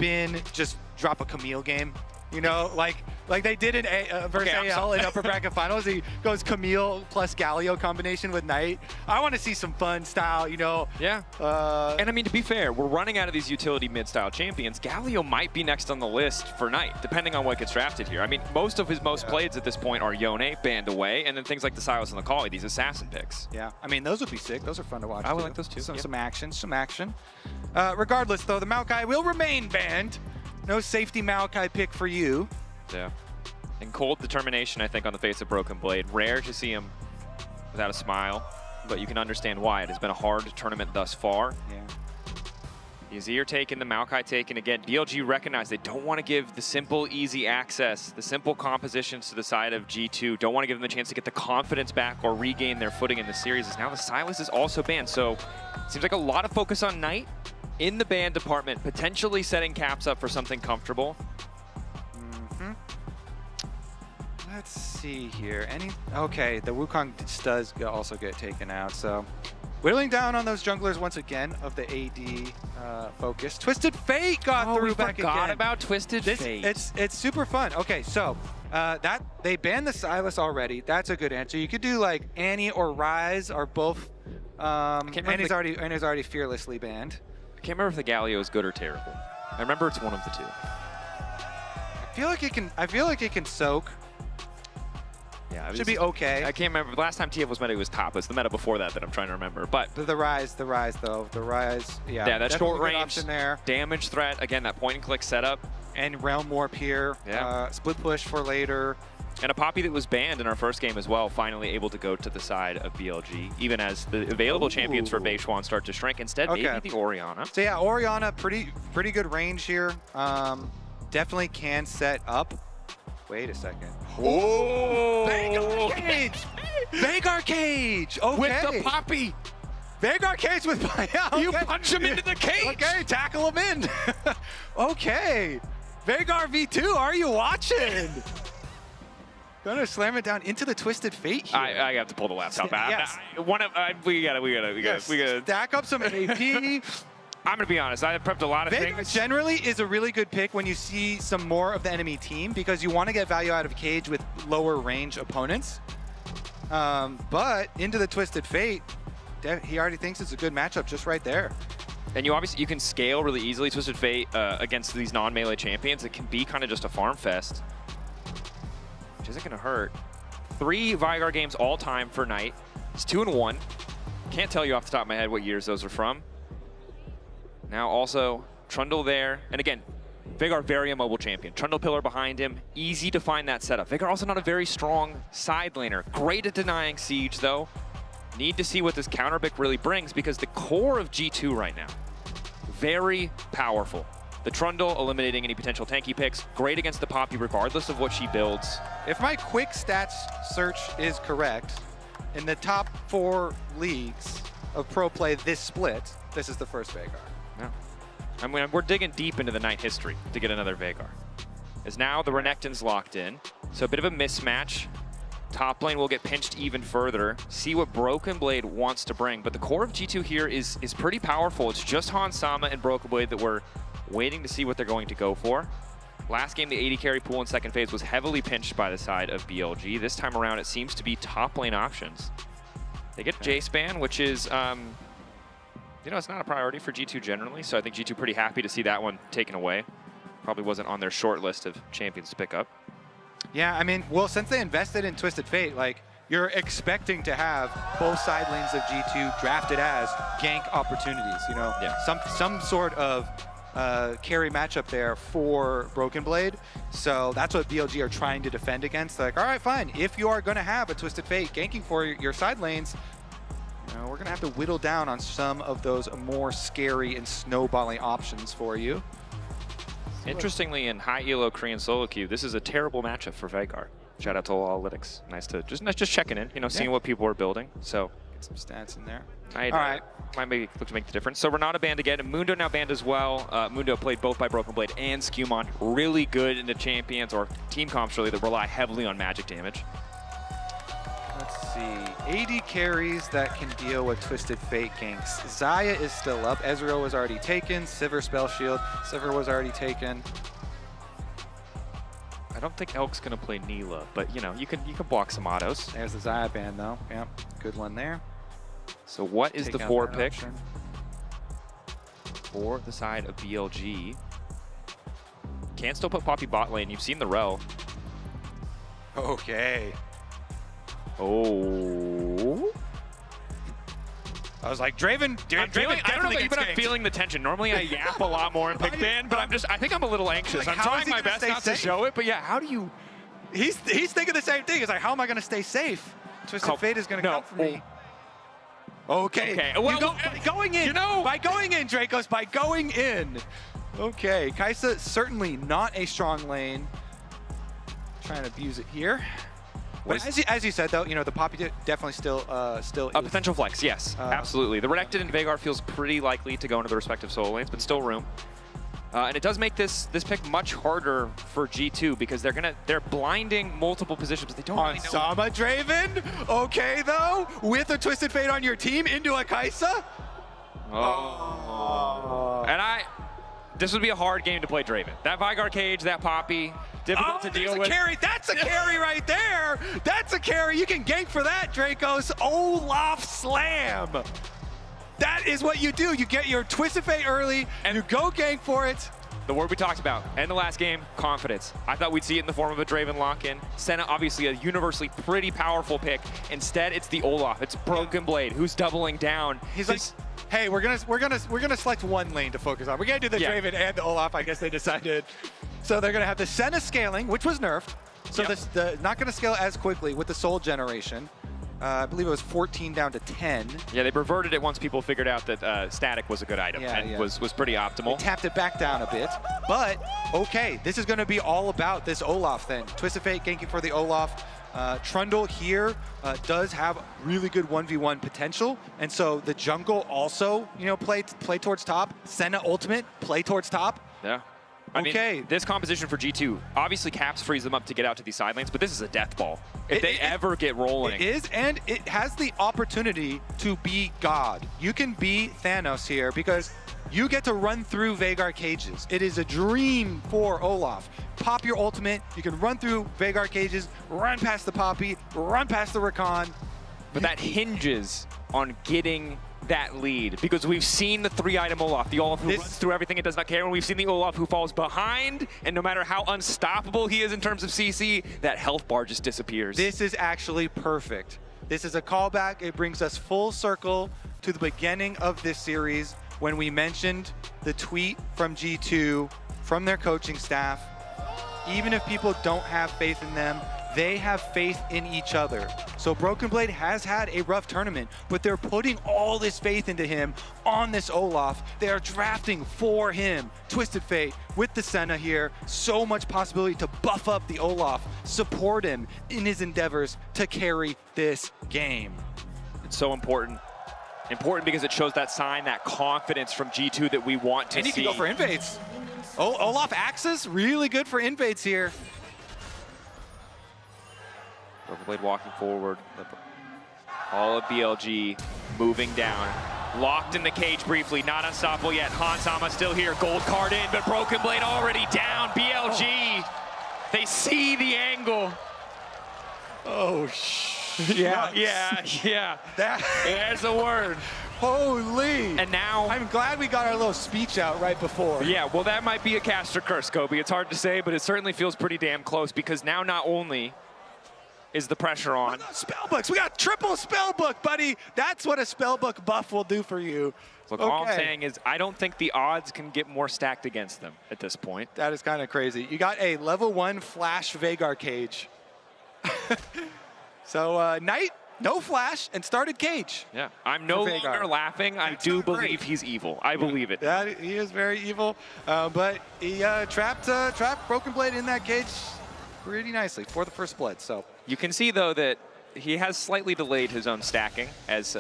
been just drop a Camille game. You know, like they did in versus AL in upper bracket finals. He goes Camille plus Galio combination with Knight. I want to see some fun style, you know. Yeah. And I mean, to be fair, we're running out of these utility mid-style champions. Galio might be next on the list for Knight, depending on what gets drafted here. I mean, most of his most plays at this point are Yone, Band Away, and then things like the Silas and the Kali, these assassin picks. Yeah, I mean, those would be sick. Those are fun to watch. I would like those too. Some action, some action. Regardless, though, the Maokai will remain banned. No safety Maokai pick for you. Yeah. And cold determination, I think, on the face of Broken Blade. Rare to see him without a smile, but you can understand why. It has been a hard tournament thus far. Yeah. Yazir taken, the Maokai taken. Again, BLG recognized they don't want to give the simple, easy access, the simple compositions to the side of G2. Don't want to give them the chance to get the confidence back or regain their footing in the series. As now the Silas is also banned, so it seems like a lot of focus on Knight in the ban department, potentially setting Caps up for something comfortable. Let's see here. Okay, the Wukong does also get taken out, so whittling down on those junglers once again of the AD focus. Twisted Fate got through back again. Forgot about Twisted Fate. It's super fun. Okay, so that they banned the Silas already. That's a good answer. You could do like Annie or Rise or both. Annie's already fearlessly banned. I can't remember if the Galio is good or terrible. I remember it's one of the two. I feel like it can soak. Yeah, it should be okay. I can't remember. The last time TF was meta, it was top. It's the meta before that I'm trying to remember. But the rise though. The Rise, yeah. Yeah, that short range option there. Damage threat. Again, that point and click setup. And Realm Warp here. Yeah. Split push for later. And a Poppy that was banned in our first game as well, finally able to go to the side of BLG, even as the available champions for Beishuan start to shrink. Instead, maybe the Orianna. So yeah, Orianna, pretty good range here. Definitely can set up. Wait a second. Oh! Veigar Cage! Veigar Cage! Okay. With the Poppy! Veigar Cage with okay. You punch him into the cage! Okay, tackle him in. Okay. Veigar V2, are you watching? Gonna slam it down into the Twisted Fate here. I have to pull the laptop out. Yes. We gotta stack up some AP. I'm gonna be honest, I have prepped a lot of Veigar things. generally is a really good pick when you see some more of the enemy team because you want to get value out of Cage with lower range opponents. But into the Twisted Fate, he already thinks it's a good matchup just right there. And you can scale really easily Twisted Fate against these non-melee champions. It can be kind of just a farm fest, which isn't gonna hurt. 3 Veigar games all time for Knight. It's 2-1. Can't tell you off the top of my head what years those are from. Now also Trundle there, and again, Veigar very immobile champion. Trundle pillar behind him, easy to find that setup. Veigar also not a very strong side laner. Great at denying siege though. Need to see what this counter pick really brings because the core of G2 right now, very powerful. The Trundle eliminating any potential tanky picks, great against the Poppy regardless of what she builds. If my quick stats search is correct, in the top 4 leagues of pro play this split, this is the first Veigar. Yeah. I mean, we're digging deep into the Knight history to get another Veigar. As now the Renekton's locked in, so a bit of a mismatch. Top lane will get pinched even further. See what Broken Blade wants to bring, but the core of G2 here is pretty powerful. It's just Hans Sama and Broken Blade that we're waiting to see what they're going to go for. Last game, the AD carry pool in second phase was heavily pinched by the side of BLG. This time around, it seems to be top lane options. They get Jace ban, which is you know, it's not a priority for G2 generally, so I think G2 pretty happy to see that one taken away. Probably wasn't on their short list of champions to pick up. Yeah, I mean, well, since they invested in Twisted Fate, like, you're expecting to have both side lanes of G2 drafted as gank opportunities, you know? Yeah. Some sort of carry matchup there for Broken Blade. So that's what BLG are trying to defend against. Like, all right, fine. If you are going to have a Twisted Fate ganking for your side lanes, we're going to have to whittle down on some of those more scary and snowballing options for you. Interestingly, in high elo Korean solo queue, this is a terrible matchup for Veigar. Shout out to Analytics. Nice to just checking in, you know, seeing what people are building. So get some stats in there. All right. Might look to make the difference. So Renata banned again, and Mundo now banned as well. Mundo played both by Broken Blade and Skewmon. Really good into champions or team comps really that rely heavily on magic damage. Let's see see. 80 carries that can deal with Twisted Fate ganks. Zaya is still up. Ezreal was already taken. Sivir Spell Shield. Sivir was already taken. I don't think Elk's gonna play Neela, but you know, you can block some autos. There's the Zaya ban though. Yep, good one there. So what is Take the out 4 that pick option. for the side of BLG? Can still put Poppy bot lane. You've seen the rel. Okay. Oh. I was like, Draven, I don't know definitely if gets I'm ganked. feeling the tension. Normally I yap a lot more in pick ban, but I think I'm a little anxious. Like, I'm how is trying he my gonna best stay not to safe? show it, but yeah, how do you? He's thinking the same thing. He's like, how am I going to stay safe? Twisted Fate is going to come for me. Okay. Okay. Well, by going in. you know- By going in, Dracos. By going in. Okay. Kaisa certainly not a strong lane. Trying to abuse it here. But as you said, though, you know, the Poppy definitely still A is- potential flex, yes, absolutely. The Redacted and Veigar feels pretty likely to go into the respective solo lanes, but still room. And it does make this pick much harder for G2 because they're blinding multiple positions. They don't on really know. Sama Draven. Okay, though, with a Twisted Fate on your team into a Kaisa. Oh. And this would be a hard game to play Draven. That Veigar cage, that Poppy, difficult to deal there's with. a carry. That's a carry right there. That's a carry. You can gank for that, Dracos. Olaf Slam. That is what you do. You get your Twisted Fate early, and you go gank for it. The word we talked about in the last game, confidence. I thought we'd see it in the form of a Draven lock-in. Senna, obviously a universally pretty powerful pick. Instead, it's the Olaf. It's Broken Blade who's doubling down. He's like, hey, we're gonna select one lane to focus on. We're gonna do the Yeah. Draven and the Olaf. I guess they decided. So they're gonna have the Senna scaling, which was nerfed. So the not gonna scale as quickly with the Soul Generation. I believe it was 14 down to 10. Yeah, they reverted it once people figured out that static was a good item and was pretty optimal. They tapped it back down a bit, but okay, this is going to be all about this Olaf then. Twisted Fate ganking for the Olaf. Trundle here does have really good 1v1 potential, and so the jungle also, you know, play towards top. Senna ultimate, play towards top. Yeah. I mean, this composition for G2, obviously Caps frees them up to get out to these side lanes, but this is a death ball. If they ever get rolling. It is, and it has the opportunity to be God. You can be Thanos here because you get to run through Veigar cages. It is a dream for Olaf. Pop your ultimate, you can run through Veigar cages, run past the Poppy, run past the Rakan. But that hinges on getting that lead because we've seen the 3-item Olaf, the Olaf who runs through everything and does not care, and we've seen the Olaf who falls behind, and no matter how unstoppable he is in terms of CC, that health bar just disappears. This is actually perfect. This is a callback. It brings us full circle to the beginning of this series when we mentioned the tweet from G2, from their coaching staff. Even if people don't have faith in them, they have faith in each other. So Broken Blade has had a rough tournament, but they're putting all this faith into him on this Olaf. They are drafting for him. Twisted Fate with the Senna here. So much possibility to buff up the Olaf, support him in his endeavors to carry this game. It's so important. Important because it shows that sign, that confidence from G2 that we want to see. And he can go for invades. Olaf Axis, really good for invades here. Broken Blade walking forward. All of BLG moving down. Locked in the cage briefly, not unstoppable yet. Hansama still here, gold card in, but Broken Blade already down. BLG, they see the angle. Oh, Yeah. There's a word. Holy. And now, I'm glad we got our little speech out right before. yeah, well, that might be a caster curse, Kobe. It's hard to say, but it certainly feels pretty damn close because now not only is the pressure on. Spellbooks, we got triple spellbook, buddy. That's what a spellbook buff will do for you. Look, all I'm saying is I don't think the odds can get more stacked against them at this point. That is kind of crazy. You got a level 1 flash Veigar cage. So Knight, no flash, and started cage. Yeah, I'm no longer laughing. I do believe he's evil. I believe it. Yeah, he is very evil, but he trapped Broken Blade in that cage pretty nicely for the first blood. So you can see though that he has slightly delayed his own stacking as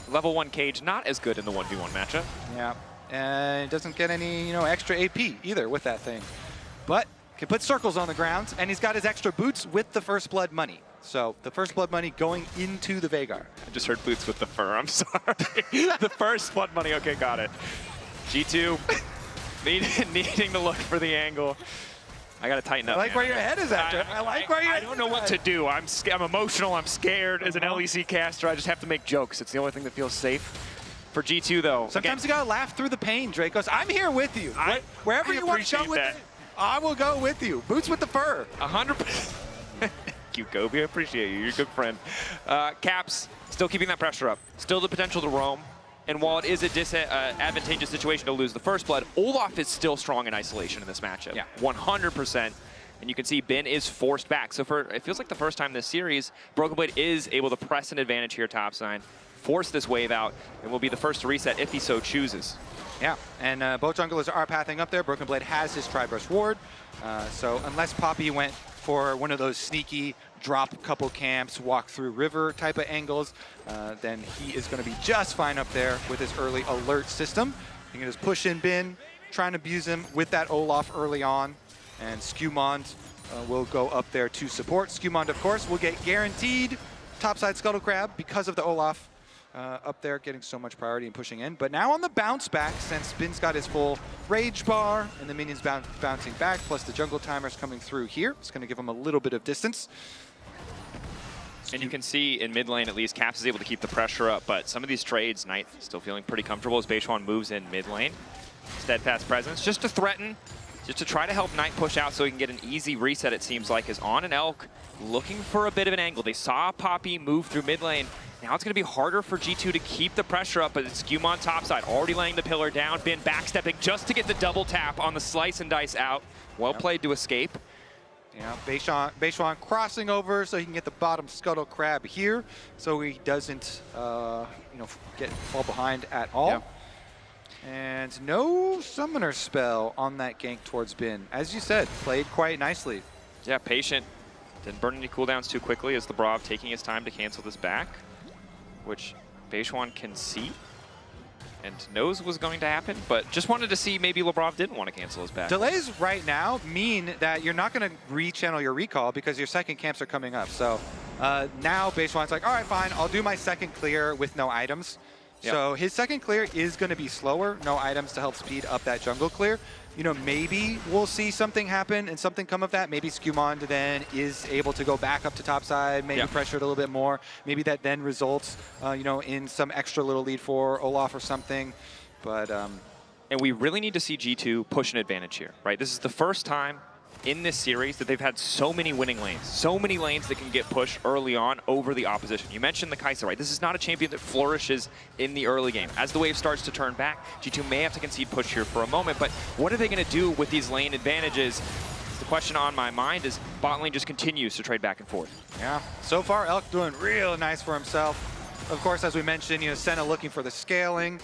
level 1 cage not as good in the 1v1 matchup. Yeah, and it doesn't get any extra AP either with that thing, but can put circles on the ground, and he's got his extra boots with the first blood money. So the first blood money going into the Veigar. I just heard boots with the fur. I'm sorry. The first blood money. Okay, got it. G2 needing to look for the angle. I got to tighten up. I like where your head is at. I don't know what to do. I'm emotional. I'm scared. As an LEC caster, I just have to make jokes. It's the only thing that feels safe. For G2, though. Sometimes you got to laugh through the pain, Dracos. I'm here with you. Wherever you want to go with it, I will go with you. Boots with the fur. 100%. Thank you, Kobe. I appreciate you. You're a good friend. Caps, still keeping that pressure up. Still the potential to roam. And while it is a disadvantageous situation to lose the first blood, Olaf is still strong in isolation in this matchup. Yeah. 100%. And you can see Ben is forced back. So it feels like the first time this series, Broken Blade is able to press an advantage here topside, force this wave out, and will be the first to reset if he so chooses. Yeah, and both junglers are pathing up there. Broken Blade has his Tri-Burst ward. So unless Poppy went for one of those sneaky drop couple camps, walk through river type of angles, then he is going to be just fine up there with his early alert system. You can just push in Bin, try and abuse him with that Olaf early on, and Skewmond will go up there to support. Skewmond, of course, will get guaranteed topside Scuttle Crab because of the Olaf up there getting so much priority and pushing in. But now on the bounce back, since Bin's got his full rage bar and the minions bouncing back, plus the jungle timers coming through here, it's going to give him a little bit of distance. And you can see in mid lane, at least, Caps is able to keep the pressure up, but some of these trades, Knight still feeling pretty comfortable as Beishuan moves in mid lane. Steadfast presence, just to threaten, just to try to help Knight push out so he can get an easy reset, it seems like, is on an Elk, looking for a bit of an angle. They saw Poppy move through mid lane. Now it's going to be harder for G2 to keep the pressure up, but it's Skewmon topside, already laying the pillar down. Bin backstepping just to get the double tap on the slice and dice out. Well played to escape. Yeah, Beishuan crossing over so he can get the bottom Scuttle Crab here, so he doesn't, fall behind at all. Yeah. And no summoner spell on that gank towards Bin. As you said, played quite nicely. Yeah, patient. Didn't burn any cooldowns too quickly as Lebrov taking his time to cancel this back, which Beishuan can see and knows was going to happen, but just wanted to see maybe Lebrov didn't want to cancel his back. Delays right now mean that you're not going to re-channel your recall because your second camps are coming up. So now Beishuan's like, all right, fine, I'll do my second clear with no items. Yep. So his second clear is going to be slower, no items to help speed up that jungle clear. You know, maybe we'll see something happen and something come of that. Maybe Skewmond then is able to go back up to topside, maybe pressure it a little bit more. Maybe that then results, in some extra little lead for Olaf or something. But and we really need to see G2 push an advantage here, right? This is the first time in this series that they've had so many winning lanes, so many lanes that can get pushed early on over the opposition. You mentioned the Kai'Sa, right? This is not a champion that flourishes in the early game. As the wave starts to turn back, G2 may have to concede push here for a moment, but what are they going to do with these lane advantages? The question on my mind is bot lane just continues to trade back and forth. Yeah, so far Elk doing real nice for himself. Of course, as we mentioned, Senna looking for the scaling.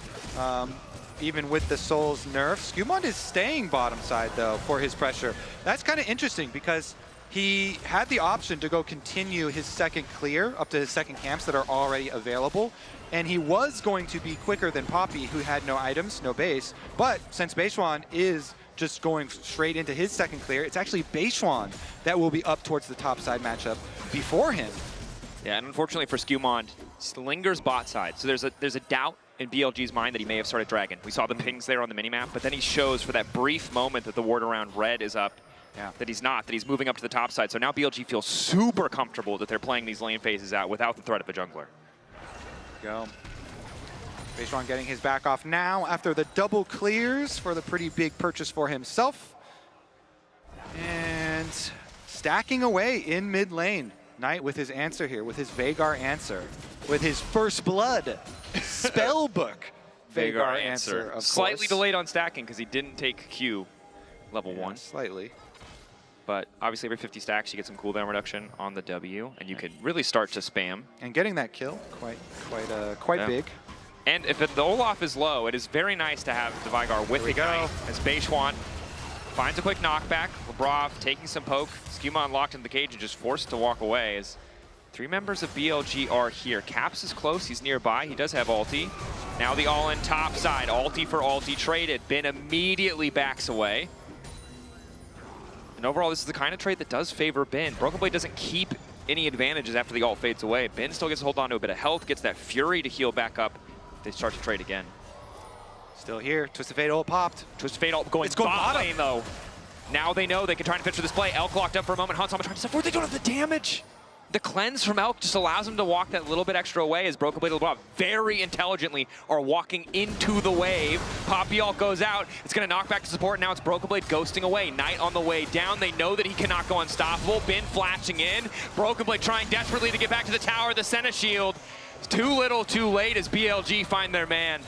Even with the Soul's nerf, Skewmond is staying bottom side, though, for his pressure. That's kind of interesting because he had the option to go continue his second clear up to his second camps that are already available, and he was going to be quicker than Poppy, who had no items, no base. But since Beishuan is just going straight into his second clear, it's actually Beishuan that will be up towards the top side matchup before him. Yeah, and unfortunately for Skewmond, lingers bot side. So there's a doubt in BLG's mind that he may have started Dragon. We saw the pings there on the minimap, but then he shows for that brief moment that the ward around red is up, that he's not, that he's moving up to the top side. So now BLG feels super comfortable that they're playing these lane phases out without the threat of a jungler. Go. Beishuan getting his back off now after the double clears for the pretty big purchase for himself. And stacking away in mid lane. Knight with his answer here, with his Veigar answer, with his first blood spellbook Veigar answer, of Slightly course. delayed on stacking because he didn't take Q level 1. Slightly. But obviously every 50 stacks you get some cooldown reduction on the W, and you can really start to spam. And getting that kill, quite big. And if the Olaf is low, it is very nice to have the Veigar with Ignite as Beishuan finds a quick knockback. Lebrov taking some poke. Skewmon locked in the cage and just forced to walk away as 3 members of BLG are here. Caps is close. He's nearby. He does have ulti. Now the all-in top side. Ulti for ulti traded. Bin immediately backs away. And overall, this is the kind of trade that does favor Bin. Broken Blade doesn't keep any advantages after the ult fades away. Ben still gets to hold on to a bit of health, gets that Fury to heal back up. They start to trade again. Still here. Twisted Fate ult popped. Twisted Fate ult going bot lane, though. Now they know they can try and finish for this play. Elk locked up for a moment. Hansama trying to step forward. They don't have the damage. The cleanse from Elk just allows them to walk that little bit extra away as Broken Blade and LeBron very intelligently are walking into the wave. Poppy Elk goes out. It's going to knock back to support. Now it's Broken Blade ghosting away. Knight on the way down. They know that he cannot go unstoppable. Ben flashing in. Broken Blade trying desperately to get back to the tower. The Senna shield. It's too little too late as BLG find their man.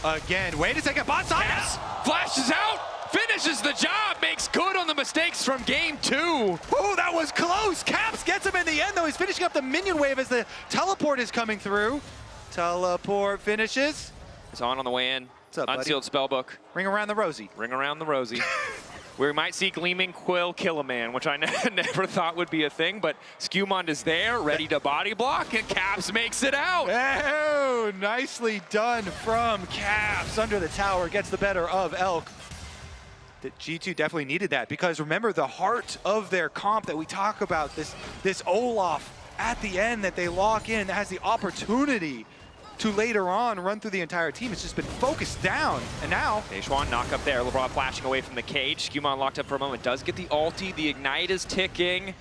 Again, wait a second. Bot side. Yes. Flashes out. Finishes the job, makes good on the mistakes from game 2. Oh, that was close. Caps gets him in the end, though. He's finishing up the minion wave as the teleport is coming through. Teleport finishes. It's on the way in. What's up, buddy? Unsealed spellbook. Ring around the rosy. Ring around the rosy. We might see Gleaming Quill kill a man, which I never thought would be a thing, but Skewmond is there, ready to body block, and Caps makes it out. Oh, nicely done from Caps. Under the tower, gets the better of Elk. That G2 definitely needed that, because remember the heart of their comp that we talk about, this Olaf at the end that they lock in, that has the opportunity to later on run through the entire team. It's just been focused down, and now Beishwan knock up there. LeBron flashing away from the cage. Skewmon locked up for a moment. Does get the ulti. The ignite is ticking,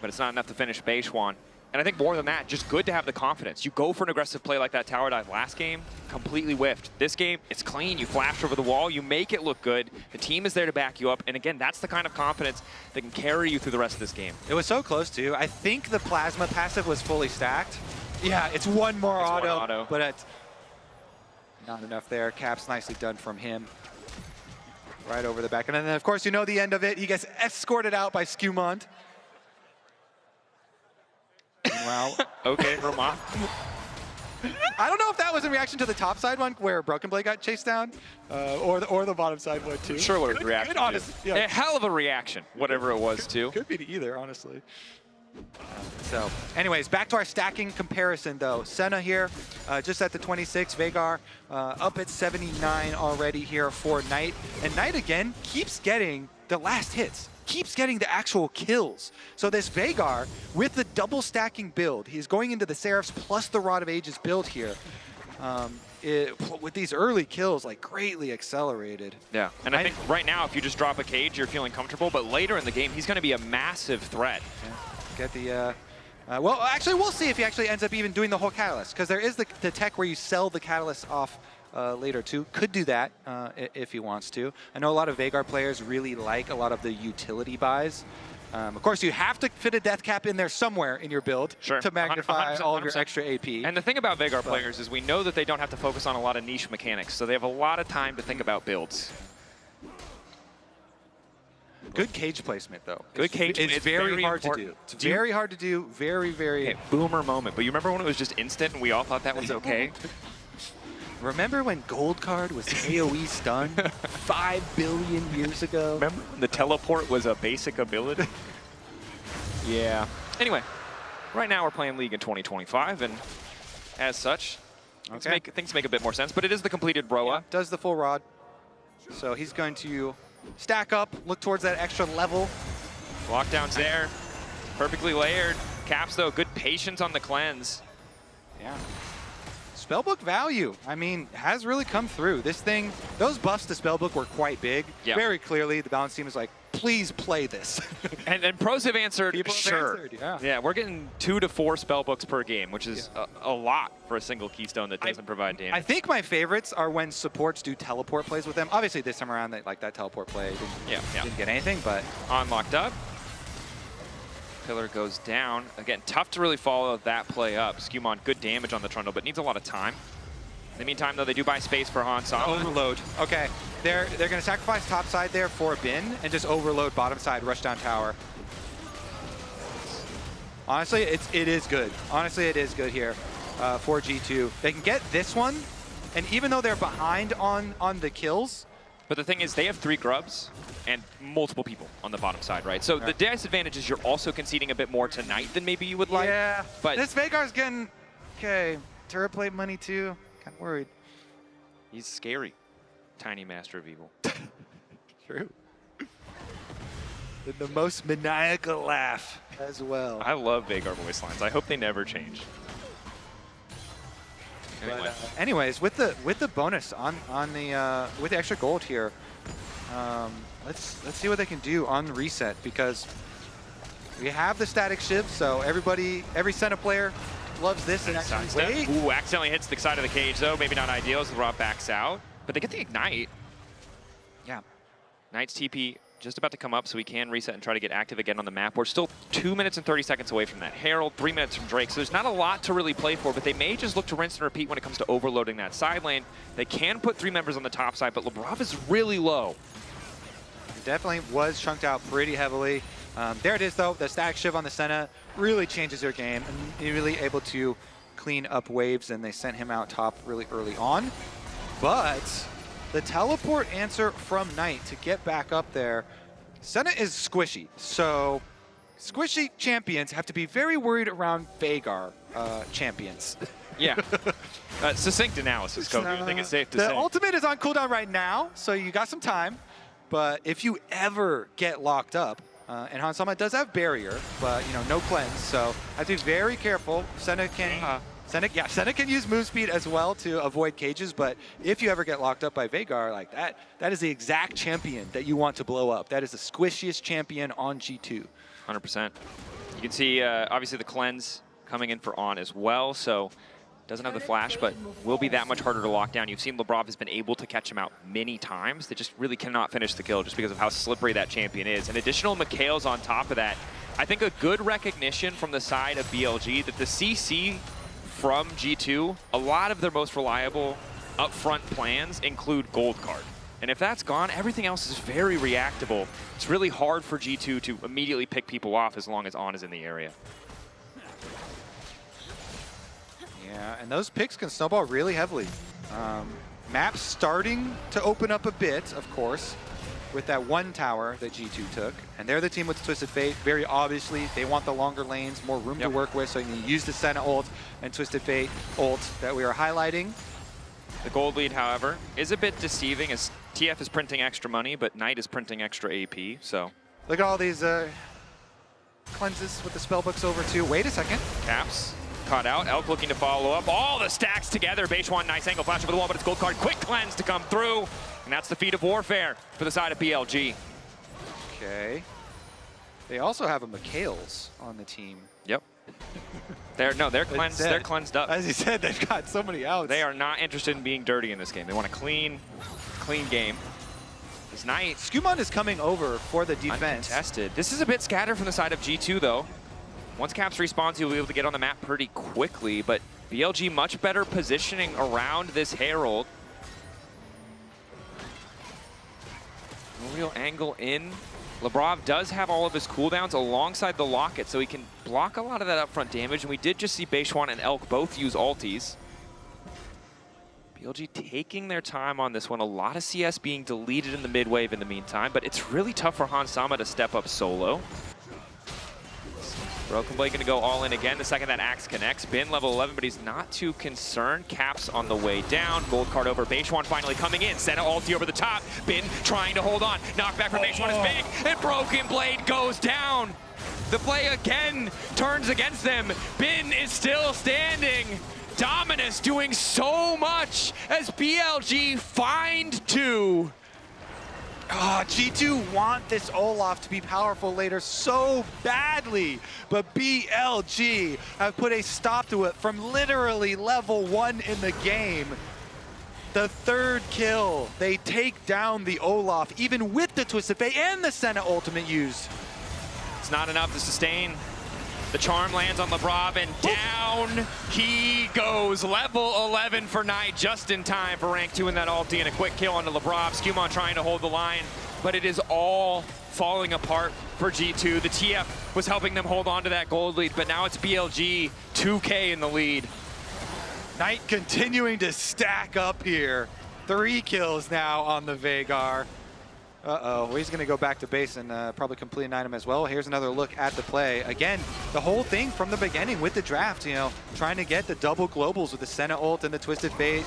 but it's not enough to finish Beishwan. And I think more than that, just good to have the confidence. You go for an aggressive play like that tower dive last game, completely whiffed. This game, it's clean. You flash over the wall. You make it look good. The team is there to back you up. And again, that's the kind of confidence that can carry you through the rest of this game. it was so close to. I think the Plasma passive was fully stacked. Yeah, it's one more auto, but it's not enough there. Caps nicely done from him. Right over the back. And then, of course, you know the end of it. He gets escorted out by Skewmond. Meanwhile, Okay, Roman. I don't know if that was in reaction to the top side one where Broken Blade got chased down, or the bottom side one too. Sure, what it was a reaction. Good, honestly, yeah. A hell of a reaction, whatever it was, too. Could be to either, honestly. So, anyways, back to our stacking comparison, though. Senna here, just at the 26. Veigar up at 79 already here for Knight. And Knight, again, keeps getting the last hits. Keeps getting the actual kills. So this Veigar, with the double stacking build, he's going into the Seraphs plus the Rod of Ages build here. With these early kills, like greatly accelerated. Yeah, and I think right now, if you just drop a cage, you're feeling comfortable. But later in the game, he's going to be a massive threat. Yeah. Get the, well, actually, we'll see if he actually ends up even doing the whole Catalyst, because there is the tech where you sell the Catalyst off later too. Could do that if he wants to. I know a lot of Veigar players really like a lot of the utility buys. Of course, you have to fit a death cap in there somewhere in your build to magnify 100%, all of your extra AP. And the thing about Veigar players is we know that they don't have to focus on a lot of niche mechanics, so they have a lot of time to think about builds. Good cage placement, though. Good cage placement. It's very hard to do. It's very hard to do. Very, very... Okay, boomer moment. But you remember when it was just instant and we all thought that was okay? Remember when Gold Card was AoE stun 5 billion years ago? Remember when the teleport was a basic ability? Yeah. Anyway, right now we're playing League in 2025, and as such, things make a bit more sense. But it is the completed Roa. Yeah, does the full rod. So he's going to stack up, look towards that extra level. Lockdown's there, perfectly layered. Caps, though, good patience on the cleanse. Yeah. Spellbook value, I mean, has really come through. This thing, those buffs to Spellbook were quite big. Yep. Very clearly, the balance team is like, please play this. and pros have answered, sure. Yeah. Yeah, we're getting 2 to 4 Spellbooks per game, which is a lot for a single Keystone that doesn't provide damage. I think my favorites are when supports do teleport plays with them. Obviously, this time around, like that teleport play didn't get anything, but... Unlocked up. Pillar goes down. Again, tough to really follow that play up. Skewmon, good damage on the Trundle, but needs a lot of time. In the meantime, though, they do buy space for Hansama. Overload. Okay, they're going to sacrifice top side there for Bin and just overload bottom side, rush down tower. Honestly, it is good. Honestly, it is good here for G2. They can get this one, and even though they're behind on the kills. But the thing is, they have 3 grubs and multiple people on the bottom side, right? So the disadvantage is you're also conceding a bit more tonight than maybe you would like. Yeah, but this Veigar's getting, turret plate money too. Kind of worried. He's scary. Tiny Master of Evil. True. The most maniacal laugh as well. I love Vagar voice lines. I hope they never change. Anyway. But, anyways, with the bonus on the with the extra gold here, let's see what they can do on reset, because we have the static shiv, so every Senna player loves this. And actually, wait. Ooh, accidentally hits the side of the cage though. Maybe not ideal as the Rob backs out, but they get the ignite. Yeah, Knight's TP just about to come up, so we can reset and try to get active again on the map. We're still 2 minutes and 30 seconds away from that Herald, 3 minutes from Drake, so there's not a lot to really play for, but they may just look to rinse and repeat when it comes to overloading that side lane. They can put 3 members on the top side, but Labrov is really low. it definitely was chunked out pretty heavily. There it is, though. The static shiv on the Senna really changes their game, and you're really able to clean up waves, and they sent him out top really early on. But the teleport answer from Knight to get back up there, Senna is squishy. So squishy champions have to be very worried around Vagar champions. Yeah. Succinct analysis, Kobe. I think it's safe to say. The ultimate is on cooldown right now, so you got some time. But if you ever get locked up, and Hansama does have barrier, but no cleanse, so I have to be very careful. Senna can use move speed as well to avoid cages, but if you ever get locked up by Vagar like that, that is the exact champion that you want to blow up. That is the squishiest champion on G2. 100%. You can see, obviously, the cleanse coming in for On as well, so doesn't have the flash, but will be that much harder to lock down. You've seen Labrov has been able to catch him out many times. They just really cannot finish the kill just because of how slippery that champion is. And additional Mikhails on top of that. I think a good recognition from the side of BLG that the CC from G2, a lot of their most reliable upfront plans include gold card. And if that's gone, everything else is very reactable. It's really hard for G2 to immediately pick people off as long as On is in the area. Yeah, and those picks can snowball really heavily. Map's starting to open up a bit, of course, with that one tower that G2 took. And they're the team with Twisted Fate. Very obviously, they want the longer lanes, more room to work with, so you can use the Senna ult and Twisted Fate ult that we are highlighting. The gold lead, however, is a bit deceiving as TF is printing extra money, but Knight is printing extra AP, so. Look at all these cleanses with the spellbooks over too. Wait a second. Caps caught out. Elk looking to follow up. All the stacks together. Beishwan, nice angle flash over the wall, but it's gold card. Quick cleanse to come through. And that's the feat of warfare for the side of BLG. Okay. They also have a Mikhails on the team. Yep. They're cleansed. They're cleansed up. As you said, they've got so many outs. They are not interested in being dirty in this game. They want a clean game. This Knight. Skumon is coming over for the defense. Uncontested. This is a bit scattered from the side of G2 though. Once Caps respawns, he'll be able to get on the map pretty quickly, but BLG much better positioning around this Herald. No real angle in. Labrov does have all of his cooldowns alongside the Locket, so he can block a lot of that upfront damage, and we did just see Beishwan and Elk both use ultis. BLG taking their time on this one. A lot of CS being deleted in the mid wave in the meantime, but it's really tough for Hansama to step up solo. Broken Blade gonna go all in again the second that axe connects. Bin level 11, but he's not too concerned. Caps on the way down. Gold card over. Beishwan finally coming in. Senna ulti over the top. Bin trying to hold on. Knockback from Beishwan is big, and Broken Blade goes down. The play again turns against them. Bin is still standing. Dominus doing so much as BLG find 2. G2 want this Olaf to be powerful later so badly, but BLG have put a stop to it from literally level 1 in the game. The third kill, they take down the Olaf, even with the Twisted Fate and the Senna ultimate used. It's not enough to sustain. The charm lands on Labrov, and down he goes. Level 11 for Knight, just in time for rank 2 in that ulti, and a quick kill onto Labrov. Skumon trying to hold the line, but it is all falling apart for G2. The TF was helping them hold on to that gold lead, but now it's BLG, 2K in the lead. Knight continuing to stack up here. 3 kills now on the Vagar. Uh-oh, he's gonna go back to base and probably complete an item as well. Here's another look at the play. Again, the whole thing from the beginning with the draft, trying to get the double globals with the Senna ult and the Twisted Fate.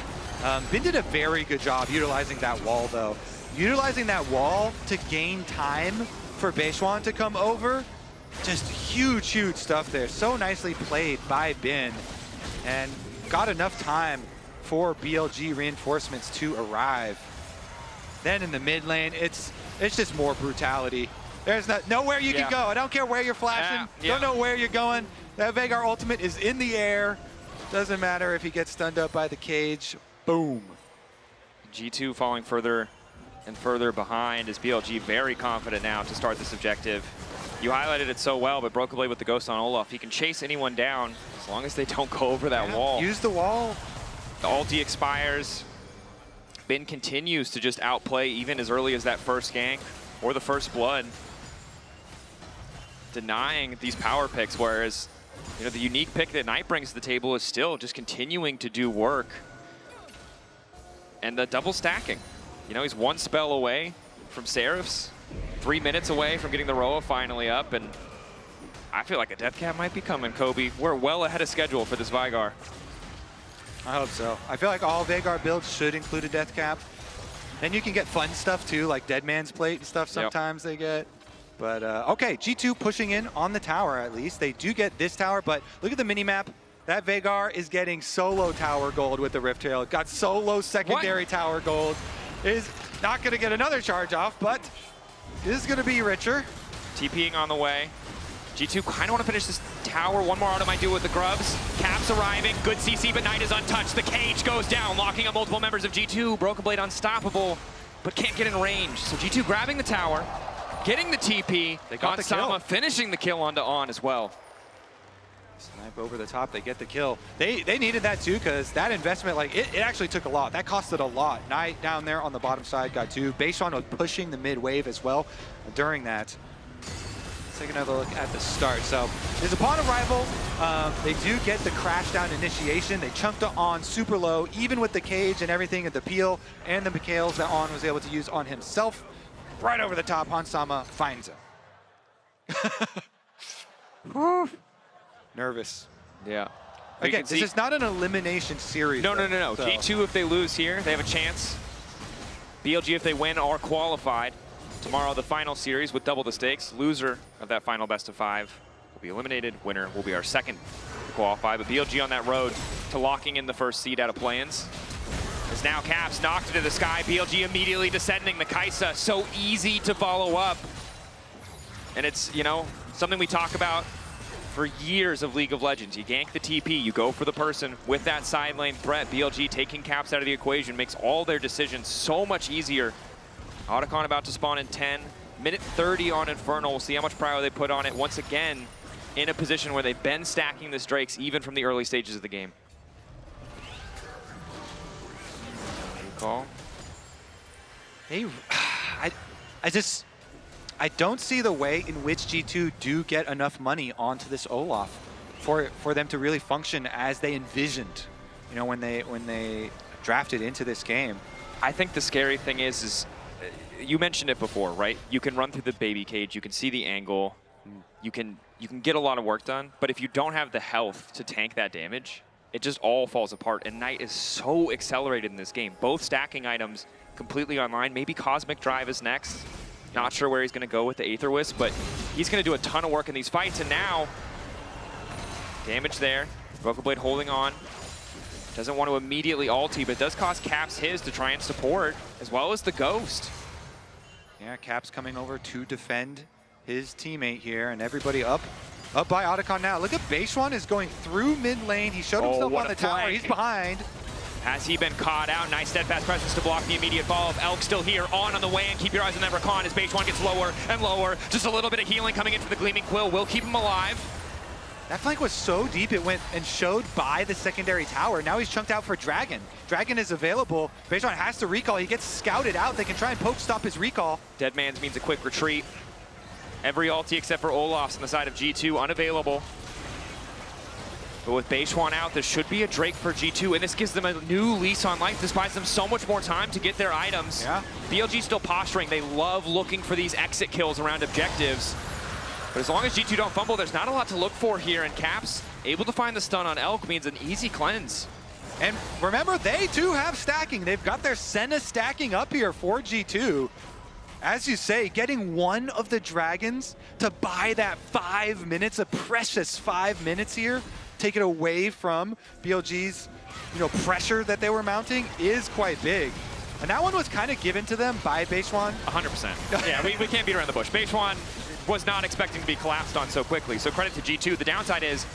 Bin did a very good job utilizing that wall though. Utilizing that wall to gain time for Beishwan to come over. Just huge, huge stuff there. So nicely played by Bin, and got enough time for BLG reinforcements to arrive. Then in the mid lane, it's just more brutality. There's nowhere you can go. I don't care where you're flashing. Don't know where you're going. That Veigar ultimate is in the air. Doesn't matter if he gets stunned up by the cage. Boom. G2 falling further and further behind. Is BLG very confident now to start this objective. You highlighted it so well, but Broken Blade with the Ghost on Olaf, he can chase anyone down as long as they don't go over that wall. Use the wall. The ulti expires. Bin continues to just outplay even as early as that first gank or the first blood, denying these power picks, whereas the unique pick that Knight brings to the table is still just continuing to do work. And the double stacking. He's one spell away from Seraphs, 3 minutes away from getting the Roa finally up, and I feel like a death cap might be coming, Kobe. We're well ahead of schedule for this Veigar. I hope so. I feel like all Veigar builds should include a death cap. Then you can get fun stuff too, like Dead Man's Plate and stuff sometimes they get. But okay, G2 pushing in on the tower at least. They do get this tower, but look at the mini-map. That Veigar is getting solo tower gold with the Rift Trail. Got solo secondary tower gold. Is not going to get another charge off, but is going to be richer. TPing on the way. G2 kind of want to finish this tower. One more auto might do with the grubs. Caps arriving. Good CC, but Knight is untouched. The cage goes down, locking up multiple members of G2. Broken Blade unstoppable, but can't get in range. So G2 grabbing the tower, getting the TP. They got the kill. Finishing the kill onto On as well. Snipe over the top, they get the kill. They needed that too, because that investment, like it actually took a lot. That costed a lot. Knight down there on the bottom side got 2. Beishwan was pushing the mid wave as well during that. Let's take another look at the start. So is upon arrival, they do get the crash down initiation. They chunked it on super low, even with the cage and everything, and the peel and the Mikhails that On was able to use on himself. Right over the top, Hansama finds him. Nervous. Yeah. Again, this is not an elimination series. No. So. G2, if they lose here, they have a chance. BLG, if they win, are qualified. Tomorrow, the final series with double the stakes. Loser of that final best of 5 will be eliminated. Winner will be our second to qualify. But BLG on that road to locking in the first seed out of play-ins. As now Caps knocked into the sky. BLG immediately descending the Kaisa. So easy to follow up. And it's, something we talk about for years of League of Legends. You gank the TP, you go for the person with that side lane threat. BLG taking Caps out of the equation makes all their decisions so much easier. Otacon about to spawn in 10. Minute 30 on Infernal. We'll see how much prio they put on it. Once again, in a position where they've been stacking this Drakes even from the early stages of the game. Call. I don't see the way in which G2 do get enough money onto this Olaf for them to really function as they envisioned, when they drafted into this game. I think the scary thing is you mentioned it before, right? You can run through the baby cage, you can see the angle, you can get a lot of work done, but if you don't have the health to tank that damage, it just all falls apart. And Knight is so accelerated in this game. Both stacking items completely online. Maybe Cosmic Drive is next. Not sure where he's going to go with the Aether Wisp, but he's going to do a ton of work in these fights. And now, damage there. Broken Blade holding on. Doesn't want to immediately ulti, but does cost Caps his to try and support, as well as the Ghost. Yeah, Caps coming over to defend his teammate here, and everybody up by Otacon now. Look at Beishwan is going through mid lane. He showed himself on the tower. He's behind. Has he been caught out? Nice steadfast presence to block the immediate fall of Elk. Still here, on the way, and keep your eyes on that Rakan as Beishwan gets lower and lower. Just a little bit of healing coming into the Gleaming Quill will keep him alive. That flank was so deep, it went and showed by the secondary tower. Now he's chunked out for Dragon. Dragon is available. Beishwan has to recall. He gets scouted out. They can try and poke stop his recall. Dead Man's means a quick retreat. Every ulti except for Olaf's on the side of G2 unavailable. But with Beishwan out, there should be a Drake for G2, and this gives them a new lease on life. This buys them so much more time to get their items. Yeah. BLG still posturing. They love looking for these exit kills around objectives. But as long as G2 don't fumble, there's not a lot to look for here, and Caps able to find the stun on Elk means an easy cleanse. And remember, they too have stacking. They've got their Senna stacking up here for G2. as you say, getting one of the dragons to buy that 5 minutes, a precious 5 minutes here, take it away from BLG's pressure that they were mounting is quite big. And that one was kind of given to them by Beishuan. 100%. Yeah, we can't beat around the bush. Beishuan was not expecting to be collapsed on so quickly. So credit to G2. The downside is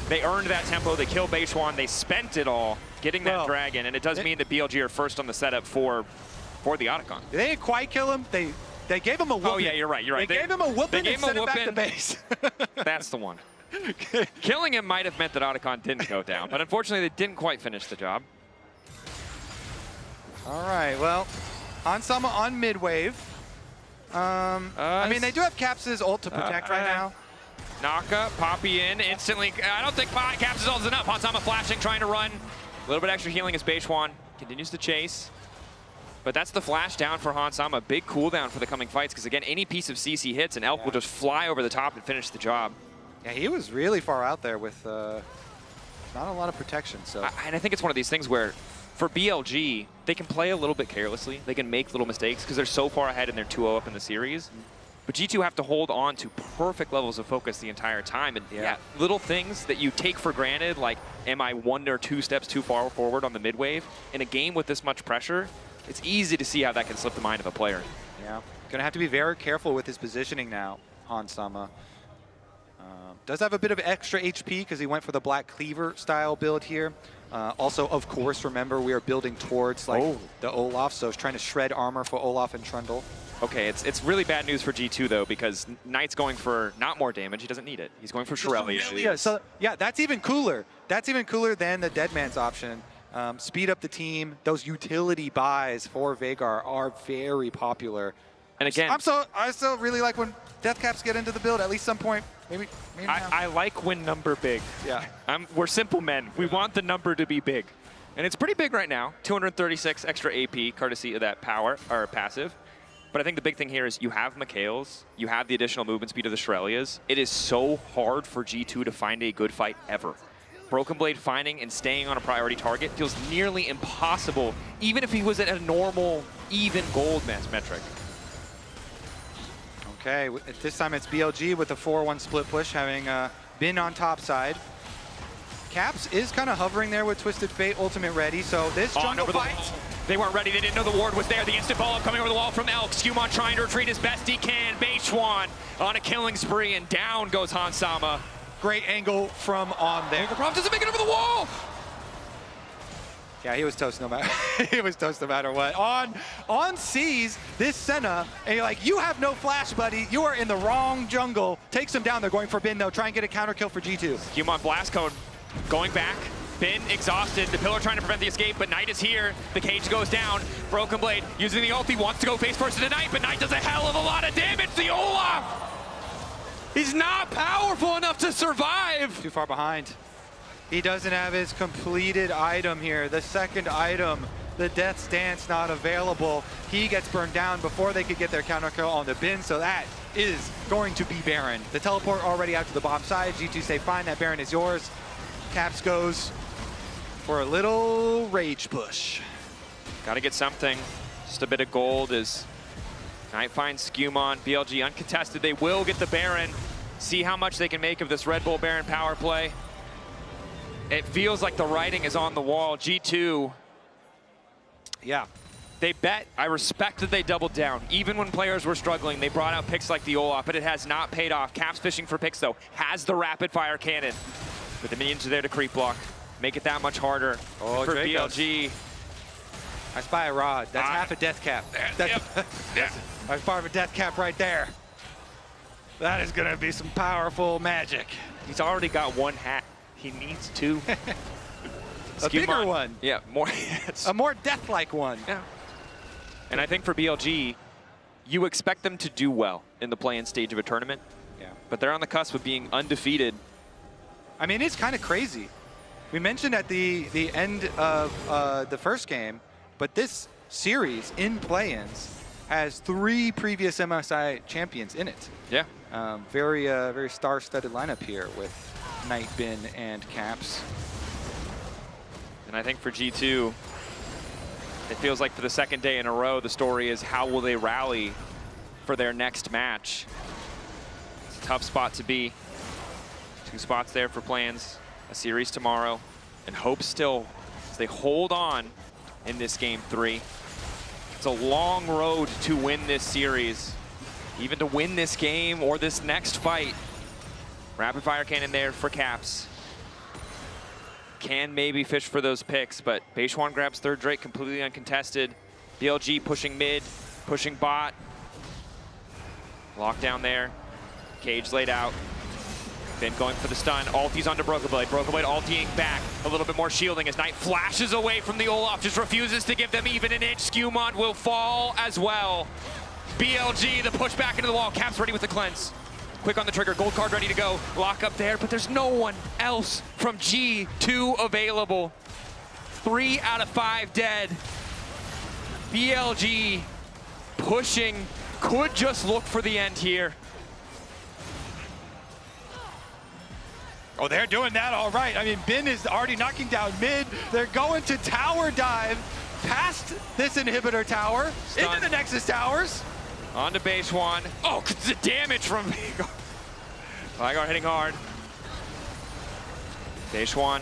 they earned that tempo. They killed Beishuan. They spent it all getting that dragon. And it does mean that BLG are first on the setup for the Otacon. They didn't quite kill him. They gave him a whooping. Oh, yeah, you're right. They gave him a whooping and sent him back to base. That's the one. Killing him might have meant that Otacon didn't go down. But unfortunately, they didn't quite finish the job. All right, well, Hansama on mid-wave. I mean, they do have Caps' ult to protect right now. Naka, Poppy in instantly. I don't think Caps' ult is enough. Hansama flashing, trying to run. A little bit extra healing as Beishuan continues to chase. But that's the flash down for Hansama. Big cooldown for the coming fights, because again, any piece of CC hits and Elk will just fly over the top and finish the job. Yeah, he was really far out there with not a lot of protection. So, and I think it's one of these things where, for BLG, they can play a little bit carelessly. They can make little mistakes because they're so far ahead and they're 2-0 up in the series. But G2 have to hold on to perfect levels of focus the entire time. And yeah, little things that you take for granted, like am I 1 or 2 steps too far forward on the mid wave? In a game with this much pressure, it's easy to see how that can slip the mind of a player. Yeah, gonna have to be very careful with his positioning now, Hansama. Does have a bit of extra HP because he went for the Black Cleaver style build here. Also, of course, remember we are building towards like the Olaf, so it's trying to shred armor for Olaf and Trundle. Okay, it's really bad news for G2 though, because Knight's going for not more damage. He doesn't need it. He's going for Shirelli. Yeah, so yeah, that's even cooler. That's even cooler than the Deadman's option. Speed up the team. Those utility buys for Veigar are very popular. And again, I still really like when Deathcaps get into the build at least some point. Maybe I like when number big. Yeah. We're simple men. We want the number to be big. And it's pretty big right now. 236 extra AP, courtesy of that power, or passive. But I think the big thing here is you have Mikhails, you have the additional movement speed of the Shirelias. It is so hard for G2 to find a good fight ever. Broken Blade finding and staying on a priority target feels nearly impossible, even if he was at a normal, even gold metric. Okay, this time it's BLG with a 4-1 split push, having been on top side. Caps is kind of hovering there with Twisted Fate Ultimate ready, so this jungle fight. They weren't ready, they didn't know the ward was there. The instant follow-up coming over the wall from Elk. Skewmon trying to retreat as best he can. Beishuan on a killing spree, and down goes Hansama. Great angle from on there. Prof doesn't make it over the wall! Yeah, he was toast no matter he was toast no matter what. On sees this Senna, and you're like, you have no flash, buddy. You are in the wrong jungle. Takes him down. They're going for Bin though. Try and get a counter kill for G2. Skewmon blast code going back. Bin exhausted. The pillar trying to prevent the escape, but Knight is here. The cage goes down. Broken Blade using the ult. He wants to go face first into Knight, but Knight does a hell of a lot of damage. The Olaf! He's not powerful enough to survive. Too far behind. He doesn't have his completed item here. The second item, the Death's Dance, not available. He gets burned down before they could get their counter kill on the Bin, so that is going to be Baron. The teleport already out to the bottom side. G2 say, fine, that Baron is yours. Caps goes for a little rage push. Gotta get something. Just a bit of gold as Knight finds Skewmon. BLG uncontested. They will get the Baron. See how much they can make of this Red Bull Baron power play. It feels like the writing is on the wall. G2, yeah, they bet. I respect that they doubled down. Even when players were struggling, they brought out picks like the Olaf, but it has not paid off. Caps fishing for picks, though, has the rapid fire cannon. But the minions are there to creep block. Make it that much harder for BLG. I spy a rod. That's half a death cap. That's part of a death cap right there. That is going to be some powerful magic. He's already got one hat. He needs two. A bigger one. Yeah, more. A more death-like one. Yeah. And I think for BLG, you expect them to do well in the play-in stage of a tournament. Yeah. But they're on the cusp of being undefeated. I mean, it's kind of crazy. We mentioned at the end of the first game, but this series in play-ins has 3 previous MSI champions in it. Yeah. Very star-studded lineup here with Knight, Bin, and Caps. And I think for G2, it feels like for the second day in a row, the story is how will they rally for their next match. It's a tough spot to be. 2 spots there for plans, a series tomorrow, and hope still as they hold on in this game 3. It's a long road to win this series, even to win this game or this next fight. Rapid fire cannon there for Caps. Can maybe fish for those picks, but Beishuan grabs third Drake completely uncontested. BLG pushing mid, pushing bot. Lockdown there. Cage laid out. Finn going for the stun. Ulti's onto Broken Blade. Broken Blade ultiing back. A little bit more shielding as Knight flashes away from the Olaf. Just refuses to give them even an inch. Skewmont will fall as well. BLG, the push back into the wall. Caps ready with the cleanse. Quick on the trigger. Gold card ready to go. Lock up there, but there's no one else from G2 available. 3 out of 5 dead. BLG pushing. Could just look for the end here. Oh, they're doing that all right. I mean, Bin is already knocking down mid. They're going to tower dive past this inhibitor tower, into the Nexus towers. On to Beishuan. Oh, the damage from Veigar. Veigar hitting hard. Beishuan,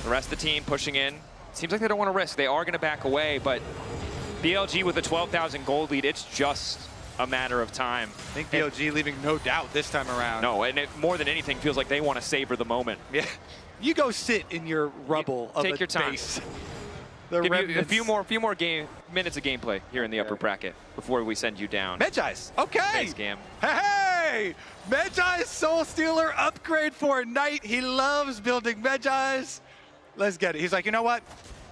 the rest of the team pushing in. Seems like they don't want to risk. They are going to back away, but BLG with a 12,000 gold lead, it's just a matter of time. I think BLG leaving no doubt this time around. No, and it more than anything feels like they want to savor the moment. Yeah, you go sit in your rubble of Take a your time. base. Give you a few more minutes of gameplay here in the upper bracket before we send you down. Medjai's, okay. Base game. Hey, Medjai's Soul Stealer upgrade for Knight. He loves building Medjai's. Let's get it. He's like, you know what?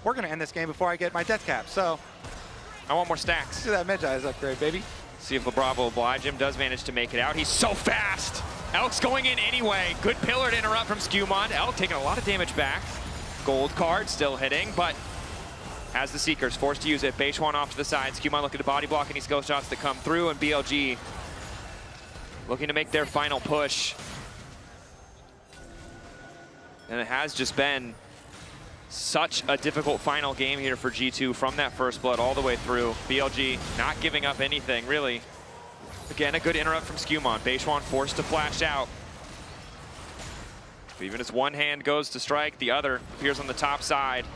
We're gonna end this game before I get my death cap. So I want more stacks. do that Medjai's upgrade, baby. See if LeBron will oblige him. Does manage to make it out. He's so fast. Elk's going in anyway. Good pillar to interrupt from Skewmont. Elk taking a lot of damage back. Gold card still hitting, but has the Seekers forced to use it. Beishuan off to the side. Skewmont looking to body block any skill shots that come through, and BLG looking to make their final push. And it has just been such a difficult final game here for G2 from that first blood all the way through. BLG not giving up anything, really. Again, a good interrupt from Skewmont. Beishuan forced to flash out. Even as one hand goes to strike, the other appears on the top side.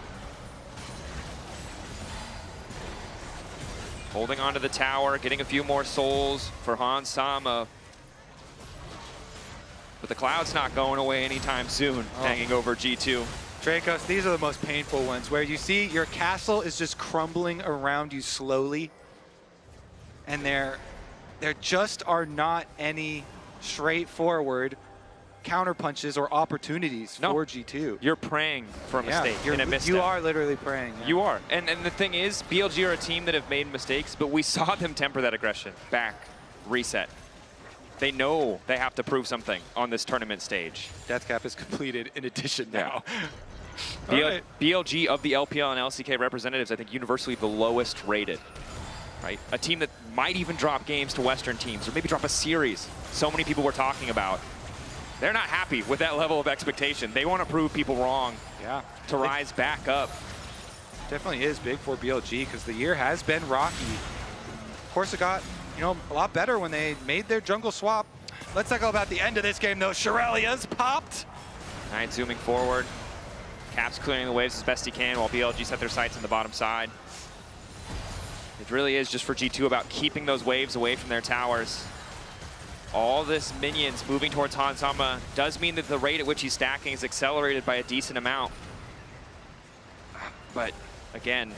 Holding onto the tower, getting a few more souls for Hans Sama. But the cloud's not going away anytime soon, hanging over G2. Dracos, these are the most painful ones, where you see your castle is just crumbling around you slowly, and there just are not any straightforward counter punches or opportunities for G2. You're praying for a mistake and a misstep. You are literally praying. Yeah. You are. And the thing is, BLG are a team that have made mistakes, but we saw them temper that aggression. Back, reset. They know they have to prove something on this tournament stage. Death cap is completed in addition now. BLG of the LPL and LCK representatives, I think universally the lowest rated. Right? A team that might even drop games to Western teams, or maybe drop a series so many people were talking about. They're not happy with that level of expectation. They want to prove people wrong to rise back up. Definitely is big for BLG because the year has been rocky. Of course, it got a lot better when they made their jungle swap. Let's talk about the end of this game, though. Shirelia's popped. Knight zooming forward. Caps clearing the waves as best he can while BLG set their sights on the bottom side. It really is just for G2 about keeping those waves away from their towers. All this minions moving towards Hansama does mean that the rate at which he's stacking is accelerated by a decent amount. But again,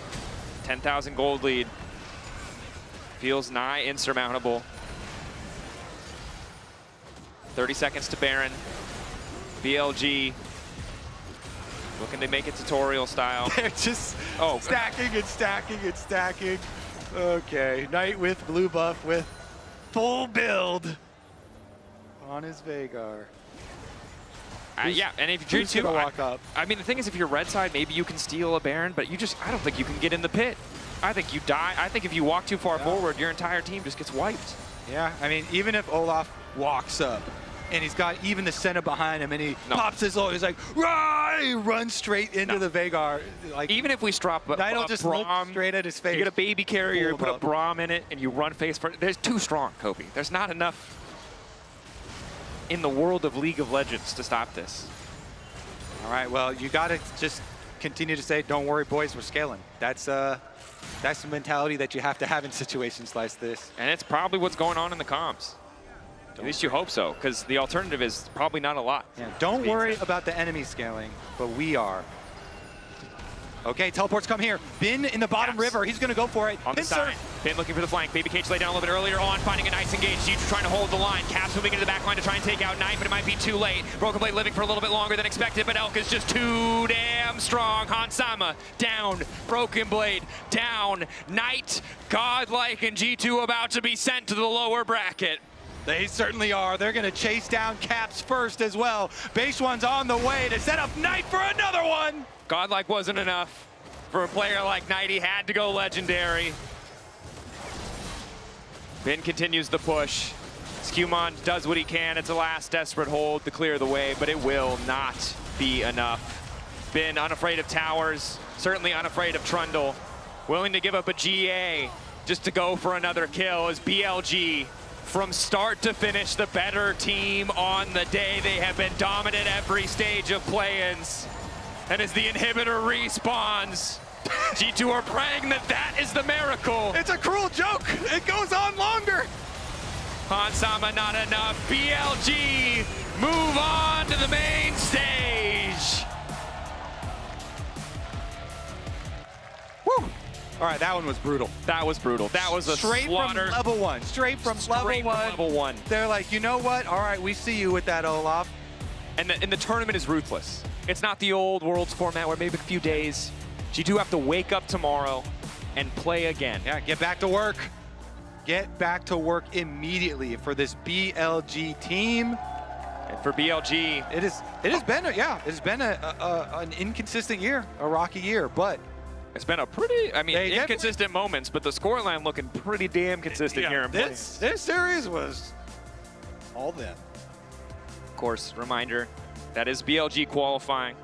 10,000 gold lead feels nigh insurmountable. 30 seconds to Baron. BLG looking to make it tutorial style. They're just stacking and stacking and stacking. Okay, Knight with blue buff with full build on his Veigar. Yeah, and if you're G2 walk up. I mean, the thing is, if you're red side, maybe you can steal a Baron, but I don't think you can get in the pit. I think you die. I think if you walk too far forward, your entire team just gets wiped. Yeah, I mean, even if Olaf walks up, and he's got even the Senna behind him, and he pops his low. He's like, rah! He runs straight into the Veigar. Like, even if we drop a Nidal just looked Braum, straight at his face. you get a baby carrier, you put a Braum in it, and you run face first. There's too strong, Kobe. There's not enough in the world of League of Legends to stop this. All right, well, you got to just continue to say, don't worry, boys, we're scaling. That's the mentality that you have to have in situations like this. And it's probably what's going on in the comms. At least you hope so, because the alternative is probably not a lot. Yeah, don't worry about the enemy scaling, but we are. Okay, teleports come here. Bin in the bottom river. He's going to go for it. On the side. Bin looking for the flank. Baby Cage laid down a little bit earlier on, finding a nice engage. G2 trying to hold the line. Caps moving into the back line to try and take out Knight, but it might be too late. Broken Blade living for a little bit longer than expected, but Elk is just too damn strong. Hansama down. Broken Blade down. Knight, godlike, and G2 about to be sent to the lower bracket. They certainly are. They're going to chase down Caps first as well. Base One's on the way to set up Knight for another one. Godlike wasn't enough. For a player like Knight, he had to go legendary. Bin continues the push. Skewmon does what he can. It's a last desperate hold to clear the way, but it will not be enough. Bin unafraid of towers, certainly unafraid of Trundle. Willing to give up a GA just to go for another kill as BLG, from start to finish, the better team on the day. They have been dominant every stage of play-ins. And as the inhibitor respawns, G2 are praying that that is the miracle. It's a cruel joke. It goes on longer. Hansama not enough. BLG move on to the main stage. Woo! All right, that one was brutal. That was brutal. That was a straight slaughter. from level one. Straight from level one. They're like, you know what? All right, we see you with that, Olaf. And the tournament is ruthless. It's not the old Worlds format where maybe a few days. G2 have to wake up tomorrow and play again. Yeah, get back to work. Get back to work immediately for this BLG team. And for BLG, it has been an inconsistent year, a rocky year, but it's been a pretty, inconsistent moments, but the scoreline looking pretty damn consistent here in this series was all them. Of course, reminder, that is BLG qualifying.